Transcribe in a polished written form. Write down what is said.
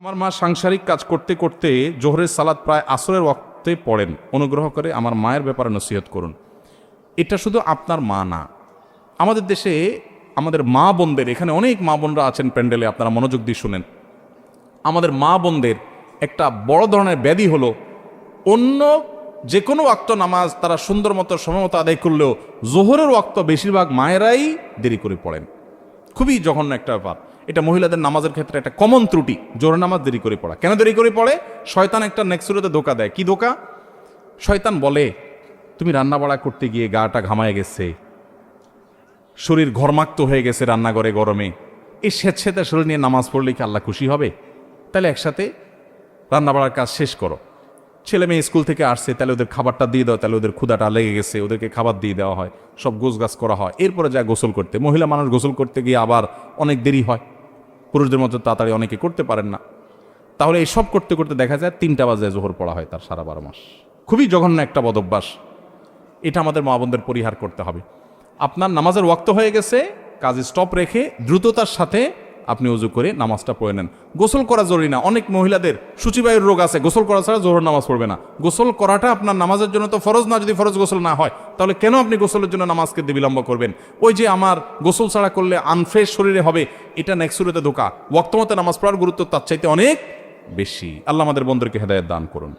আমার মা সাংসারিক কাজ করতে করতে জোহরের সালাত প্রায় আসরের ওয়াক্তে পড়েন। অনুগ্রহ করে আমার মায়ের ব্যাপারে নসিহত করুন। এটা শুধু আপনার মা না, আমাদের দেশে আমাদের মা বোনদের, এখানে অনেক মা বোনরা আছেন প্যান্ডেলে, আপনারা মনোযোগ দিয়ে শুনেন। আমাদের মা বোনদের একটা বড় ধরনের ব্যাধি হলো, অন্য যে কোনো ওয়াক্ত নামাজ তারা সুন্দর মতো সময় মতো আদায় করলেও জোহরের ওয়াক্ত বেশিরভাগ মায়েরাই দেরি করে পড়েন। খুবই জঘন্য একটা ব্যাপার। এটা মহিলাদের নামাজের ক্ষেত্রে একটা কমন ত্রুটি, জোহরের নামাজ দেরি করে পড়া। কেন দেরি করে পড়ে? শয়তান একটা নেক্সুরতে ধোকা দেয়। কি ধোকা? শয়তান বলে তুমি রান্না বাড়া করতে গিয়ে গাটা ঘামায় গেছে, শরীর ঘর্মাক্ত হয়ে গেছে রান্নাঘরে গরমে, এই স্বেচ্ছেতে শরীর নিয়ে নামাজ পড়লে কি আল্লাহ খুশি হবে? তাহলে একসাথে রান্না বাড়ার কাজ শেষ করো। ছেলে মেয়ে স্কুল থেকে আসছে, তাহলে ওদের খাবারটা দিয়ে দাও, তাহলে ওদের ক্ষুধাটা লেগে গেছে, ওদেরকে খাবার দিয়ে দেওয়া হয়, সব গোছগাছ করা হয়, এরপরে যায় গোসল করতে। মহিলা মানুষ গোসল করতে গিয়ে আবার অনেক দেরি হয়, পুরুষদের মতো তাড়াতাড়ি অনেকে করতে পারেন না। তাহলে এই সব করতে করতে দেখা যায় 3টা বাজে জোহর পড়া হয় তার সারা 12 মাস। খুবই জঘন্য একটা বদভ্যাস। এটা আমাদের মা বোনদের পরিহার করতে হবে। আপনার নামাজের ওয়াক্ত হয়ে গেছে, কাজ স্টপ রেখে দ্রুততার সাথে আপনি ওযু করে নামাজটা পড়ে নেন। গোসল করা জরুরি না। অনেক মহিলাদের সূচিবায়ুর রোগ আছে, গোসল করা ছাড়া জোহর নামাজ পড়বে না। গোসল করাটা আপনার নামাজের জন্য তো ফরজ না। যদি ফরজ গোসল না হয়, তাহলে কেন আপনি গোসলের জন্য নামাজকে বিলম্ব করবেন? ওই যে আমার গোসল ছাড়া করলে আনফ্রেশ শরীরে হবে, এটা নেক্সুরেতে ধোকা। ওয়াক্ত মতো নামাজ পড়ার গুরুত্ব তার চাইতে অনেক বেশি। আল্লাহ আমাদের বন্ধুকে হেদায়েত দান করুন।